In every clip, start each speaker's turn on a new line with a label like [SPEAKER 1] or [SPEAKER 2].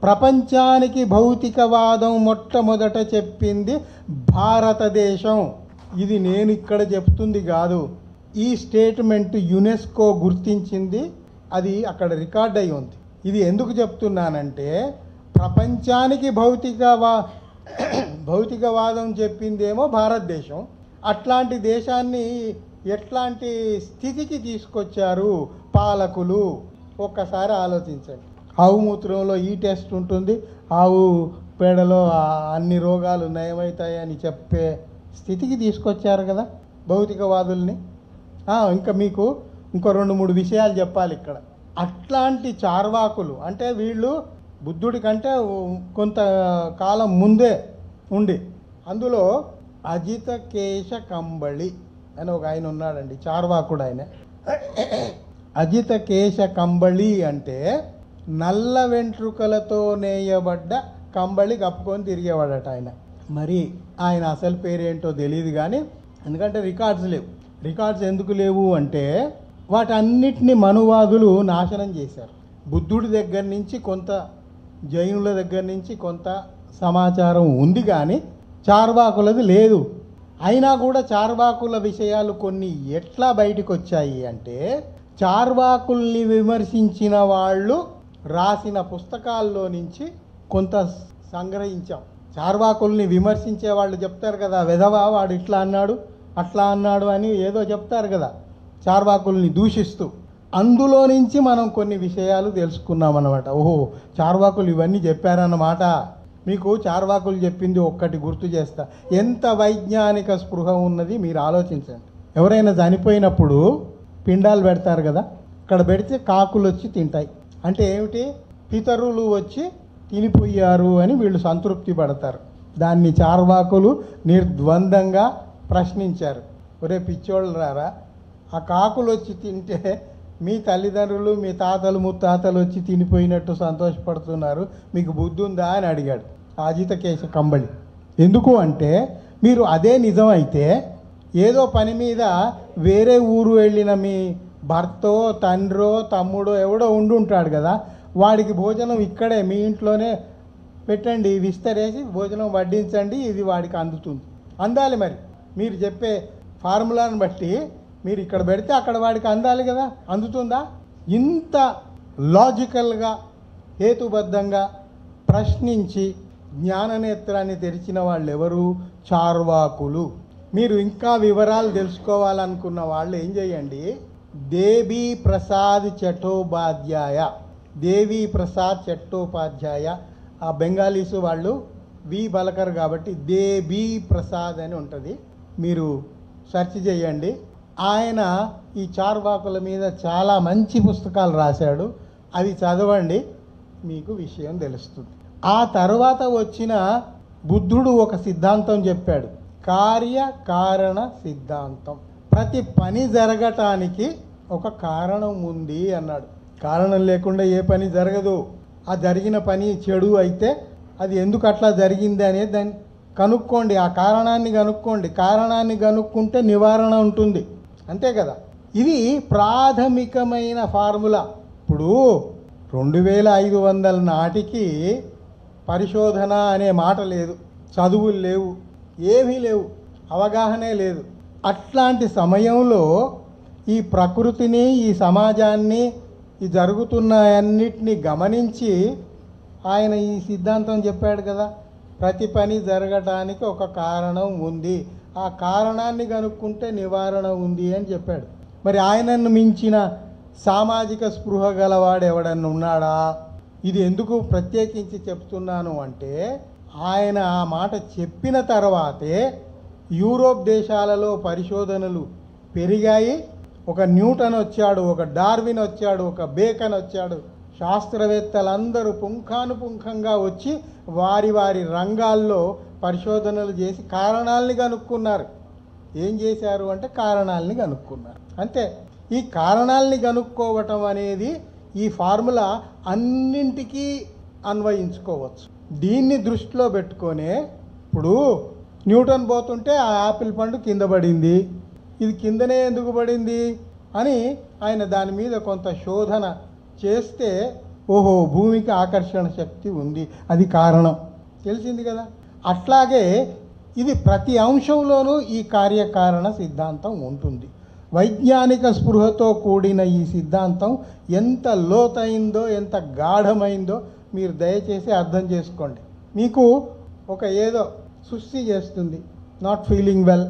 [SPEAKER 1] ప్రపంచానికి భౌతికవాదం మొట్టమొదట చెప్పింది భారతదేశం. ఇది నేను ఇక్కడ చెప్తుంది కాదు. ఈ స్టేట్మెంట్ యునెస్కో గుర్తించింది, అది అక్కడ రికార్డ్ అయి ఉంది. ఇది ఎందుకు చెప్తున్నానంటే ప్రపంచానికి భౌతికవాదం చెప్పిందేమో భారతదేశం. అట్లాంటి దేశాన్ని ఎట్లాంటి స్థితికి తీసుకొచ్చారు పాలకులు ఒక్కసారి ఆలోచించండి. ఆవు మూత్రంలో ఈ టెస్ట్ ఉంటుంది, ఆవు పేడలో అన్ని రోగాలు నయమవుతాయని చెప్పే స్థితికి తీసుకొచ్చారు కదా భౌతికవాదుల్ని. ఇంకా మీకు ఇంకో 2-3 విషయాలు చెప్పాలి ఇక్కడ. అట్లాంటి చార్వాకులు అంటే వీళ్ళు బుద్ధుడి కంటే కొంతకాలం ముందే ఉండి, అందులో అజితకేశ కంబళి అని ఒక ఆయన ఉన్నాడండి, చార్వాకుడు ఆయన. అజితకేశ కంబళి అంటే నల్ల వెంట్రుకలతో నేయబడ్డ కంబళి కప్పుకొని తిరిగేవాడట ఆయన. మరి ఆయన అసలు పేరేంటో తెలియదు కానీ, ఎందుకంటే రికార్డ్స్ లేవు. రికార్డ్స్ ఎందుకు లేవు అంటే వాటన్నిటిని మనువాదులు నాశనం చేశారు. బుద్ధుడి దగ్గర నుంచి కొంత, జైనుల దగ్గర నుంచి కొంత సమాచారం ఉంది కానీ చార్వాకులది లేదు. అయినా కూడా చార్వాకుల విషయాలు కొన్ని ఎట్లా బయటకు వచ్చాయి అంటే చార్వాకుల్ని విమర్శించిన వాళ్ళు రాసిన పుస్తకాల్లో నుంచి కొంత సంగ్రహించాం. చార్వాకుల్ని విమర్శించే వాళ్ళు చెప్తారు కదా, వెధవా వాడు ఇట్లా అన్నాడు అట్లా అన్నాడు అని ఏదో చెప్తారు కదా చార్వాకుల్ని దూషిస్తూ. అందులో నుంచి మనం కొన్ని విషయాలు తెలుసుకున్నాం అన్నమాట. ఓహో, చార్వాకులు ఇవన్నీ చెప్పారన్నమాట. మీకు చార్వాకులు చెప్పింది ఒక్కటి గుర్తు చేస్తా, ఎంత వైజ్ఞానిక స్పృహ ఉన్నది మీరు ఆలోచించండి. ఎవరైనా చనిపోయినప్పుడు పిండాలు పెడతారు కదా, అక్కడ పెడితే కాకులు వచ్చి తింటాయి. అంటే ఏమిటి? పితరులు వచ్చి తినిపోయారు అని వీళ్ళు సంతృప్తి పడతారు. దాన్ని చార్వాకులు నిర్ద్వందంగా ప్రశ్నించారు. ఒరే పిచ్చోళ్ళు రారా, ఆ కాకులు వచ్చి తింటే మీ తల్లిదండ్రులు మీ తాతలు ముత్తాతలు వచ్చి తినిపోయినట్టు సంతోషపడుతున్నారు, మీకు బుద్ధి ఉందా అని అడిగాడు అజితకేశ కంబళి. ఎందుకు అంటే మీరు అదే నిజం అయితే ఏదో పని మీద వేరే ఊరు వెళ్ళిన మీ భర్తో తండ్రో తమ్ముడో ఎవడో ఉండుంటాడు కదా, వాడికి భోజనం ఇక్కడే మీ ఇంట్లోనే పెట్టండి, విస్తరేసి భోజనం వడ్డించండి, ఇది వాడికి అందుతుంది. అందాలి. మరి మీరు చెప్పే ఫార్ములాను బట్టి మీరు ఇక్కడ పెడితే అక్కడ వాడికి అందాలి కదా, అందుతుందా? ఇంత లాజికల్గా హేతుబద్ధంగా ప్రశ్నించి జ్ఞాననేత్రాన్ని తెరిచిన వాళ్ళు ఎవరు? చార్వాకులు. మీరు ఇంకా వివరాలు తెలుసుకోవాలనుకున్న వాళ్ళు ఏం చేయండి, దేవి ప్రసాద్ చట్టోపాధ్యాయ, దేవి ప్రసాద్ చట్టోపాధ్యాయ, ఆ బెంగాలీసు వాళ్ళు వి పలకరు కాబట్టి దేవి ప్రసాద్ అని ఉంటుంది, మీరు సెర్చ్ చేయండి. ఆయన ఈ చార్వాకుల మీద చాలా మంచి పుస్తకాలు రాశాడు, అవి చదవండి, మీకు విషయం తెలుస్తుంది. ఆ తర్వాత వచ్చిన బుద్ధుడు ఒక సిద్ధాంతం చెప్పాడు, కార్యకారణ సిద్ధాంతం. ప్రతి పని జరగటానికి ఒక కారణం ఉంది అన్నాడు. కారణం లేకుండా ఏ పని జరగదు. ఆ జరిగిన పని చెడు అయితే అది ఎందుకు అట్లా జరిగింది అనేది దాన్ని కనుక్కోండి, ఆ కారణాన్ని కనుక్కోండి. కారణాన్ని కనుక్కుంటే నివారణ ఉంటుంది, అంతే కదా. ఇది ప్రాథమికమైన ఫార్ములా. ఇప్పుడు 2500 నాటికి పరిశోధన అనే మాట లేదు, చదువులు లేవు, ఏమీ లేవు, అవగాహనే లేదు. అట్లాంటి సమయంలో ఈ ప్రకృతిని, ఈ సమాజాన్ని, ఈ జరుగుతున్నన్నిటినీ గమనించి ఆయన ఈ సిద్ధాంతం చెప్పాడు కదా, ప్రతి పని జరగటానికి ఒక కారణం ఉంది, ఆ కారణాన్ని కనుక్కుంటే నివారణ ఉంది అని చెప్పాడు. మరి ఆయనను మించిన సామాజిక స్పృహ గలవాడు ఎవడన్నా ఉన్నాడా? ఇది ఎందుకు ప్రత్యేకించి చెప్తున్నాను అంటే ఆయన ఆ మాట చెప్పిన తర్వాతే యూరోప్ దేశాలలో పరిశోధనలు పెరిగాయి. ఒక న్యూటన్ వచ్చాడు, ఒక డార్విన్ వచ్చాడు, ఒక బేకన్ వచ్చాడు. శాస్త్రవేత్తలందరూ పుంఖానుపుంఖంగా వచ్చి వారి వారి రంగాల్లో పరిశోధనలు చేసి కారణాలని కనుక్కున్నారు. ఏం చేశారు అంటే కారణాలని కనుక్కున్నారు, అంతే. ఈ కారణాలని కనుక్కోవటం అనేది ఈ ఫార్ములా అన్నింటికీ అన్వయించుకోవచ్చు. దీన్ని దృష్టిలో పెట్టుకొనే ఇప్పుడు న్యూటన్ పోతుంటే ఆ యాపిల్ పండు కింద పడింది, ఇది కిందనే ఎందుకు పడింది అని ఆయన దాని మీద కొంత శోధన చేస్తే ఓహో భూమికి ఆకర్షణ శక్తి ఉంది, అది కారణం తెలిసింది కదా. అట్లాగే ఇది ప్రతి అంశంలోనూ ఈ కార్యకారణ సిద్ధాంతం ఉంటుంది. వైజ్ఞానిక స్పృహతో కూడిన ఈ సిద్ధాంతం ఎంత లోతైందో ఎంత గాఢమైందో మీరు దయచేసి అర్థం చేసుకోండి. మీకు ఒక ఏదో సుస్థి చేస్తుంది, నాట్ ఫీలింగ్ వెల్,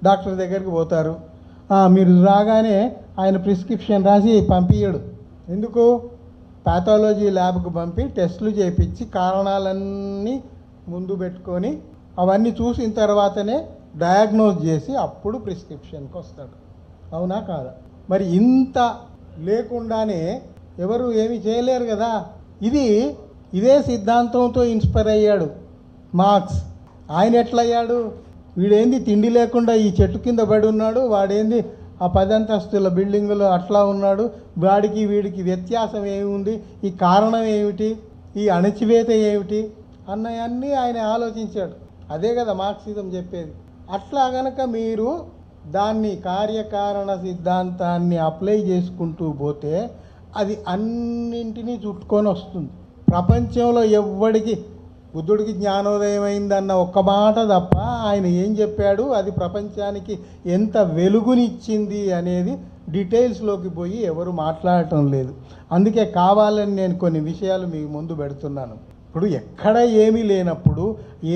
[SPEAKER 1] డాక్టర్ దగ్గరికి పోతారు, మీరు రాగానే ఆయన ప్రిస్క్రిప్షన్ రాసి పంపించడు. ఎందుకు? పాథాలజీ ల్యాబ్కు పంపి టెస్టులు చేయించి కారణాలన్నీ ముందు పెట్టుకొని అవన్నీ చూసిన తర్వాతనే డయాగ్నోజ్ చేసి అప్పుడు ప్రిస్క్రిప్షన్కి వస్తాడు. అవునా కాదా? మరి ఇంత లేకుండానే ఎవరు ఏమి చేయలేరు కదా. ఇదే సిద్ధాంతంతో ఇన్స్పైర్ అయ్యాడు మార్క్స్. ఆయన ఎట్లయ్యాడు? వీడేంది తిండి లేకుండా ఈ చెట్టు కింద పడి ఉన్నాడు, వాడేంది ఆ 10 అంతస్తుల బిల్డింగులో అట్లా ఉన్నాడు, వాడికి వీడికి వ్యత్యాసం ఏముంది, ఈ కారణం ఏమిటి, ఈ అణచివేత ఏమిటి అన్నవన్నీ ఆయన ఆలోచించాడు. అదే కదా మార్క్సిజం చెప్పేది. అట్లా గనక మీరు దాన్ని కార్యకారణ సిద్ధాంతాన్ని అప్లై చేసుకుంటూ పోతే అది అన్నింటినీ చుట్టుకొని వస్తుంది. ప్రపంచంలో ఎవ్వడికి బుద్ధుడికి జ్ఞానోదయం అయిందన్న ఒక్క మాట తప్ప ఆయన ఏం చెప్పాడు, అది ప్రపంచానికి ఎంత వెలుగునిచ్చింది అనేది డీటెయిల్స్లోకి పోయి ఎవరు మాట్లాడటం లేదు. అందుకే కావాలని నేను కొన్ని విషయాలు మీకు ముందు పెడుతున్నాను. ఇప్పుడు ఎక్కడ ఏమీ లేనప్పుడు,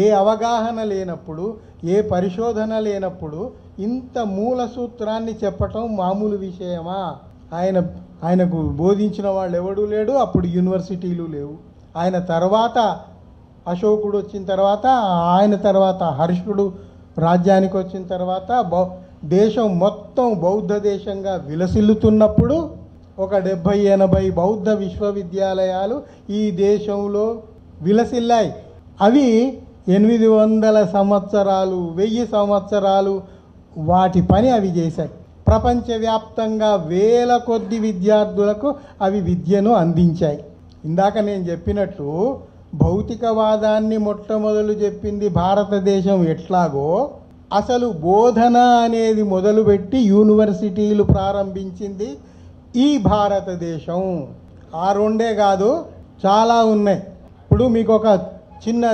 [SPEAKER 1] ఏ అవగాహన లేనప్పుడు, ఏ పరిశోధన లేనప్పుడు ఇంత మూల సూత్రాన్ని చెప్పటం మామూలు విషయమా? ఆయనకు బోధించిన వాళ్ళు ఎవడూ లేడు, అప్పుడు యూనివర్సిటీలు లేవు. ఆయన తర్వాత అశోకుడు వచ్చిన తర్వాత, ఆయన తర్వాత హర్షుడు రాజ్యానికి వచ్చిన తర్వాత దేశం మొత్తం బౌద్ధ దేశంగా విలసిల్లుతున్నప్పుడు ఒక 70-80 బౌద్ధ విశ్వవిద్యాలయాలు ఈ దేశంలో విలసిల్లాయి. అవి 800 సంవత్సరాలు 1000 సంవత్సరాలు వాటి పని అవి చేశాయి. ప్రపంచవ్యాప్తంగా వేల కొద్ది విద్యార్థులకు అవి విద్యను అందించాయి. ఇందాక నేను చెప్పినట్టు భౌతికవాదాన్ని మొట్టమొదలు చెప్పింది భారతదేశం ఎట్లాగో, అసలు బోధన అనేది మొదలుపెట్టి యూనివర్సిటీలు ప్రారంభించింది ఈ భారతదేశం. ఆ రెండే కాదు, చాలా ఉన్నాయి. ఇప్పుడు మీకు ఒక చిన్న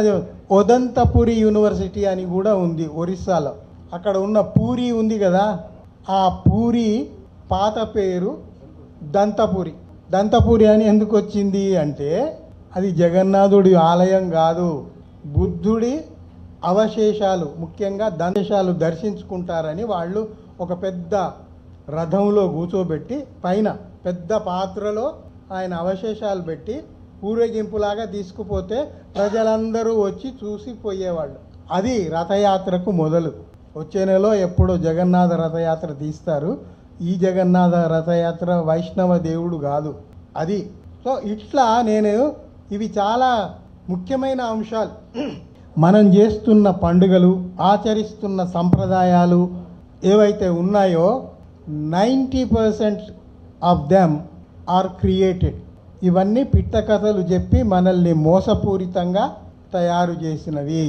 [SPEAKER 1] ఒదంతపురి యూనివర్సిటీ అని కూడా ఉంది ఒరిస్సాలో. అక్కడ ఉన్న పూరి ఉంది కదా, ఆ పూరి పాత పేరు దంతపురి. దంతపురి అని ఎందుకు వచ్చింది అంటే అది జగన్నాథుడి ఆలయం కాదు, బుద్ధుడి అవశేషాలు, ముఖ్యంగా దంతేశాలు దర్శించుకుంటారని వాళ్ళు ఒక పెద్ద రథంలో కూర్చోబెట్టి పైన పెద్ద పాత్రలో ఆయన అవశేషాలు పెట్టి ఊరేగింపులాగా తీసుకుపోతే ప్రజలందరూ వచ్చి చూసి పోయేవాళ్ళు. అది రథయాత్రకు మొదలు. వచ్చే నెలలో ఎప్పుడో జగన్నాథ రథయాత్ర తీస్తారు. ఈ జగన్నాథ రథయాత్ర వైష్ణవ దేవుడు కాదు అది. సో ఇట్లా ఇవి చాలా ముఖ్యమైన అంశాలు. మనం చేస్తున్న పండుగలు, ఆచరిస్తున్న సంప్రదాయాలు ఏవైతే ఉన్నాయో 90% ఆఫ్ దెమ్ ఆర్ క్రియేటెడ్. ఇవన్నీ పిట్ట కథలు చెప్పి మనల్ని మోసపూరితంగా తయారు చేసినవి.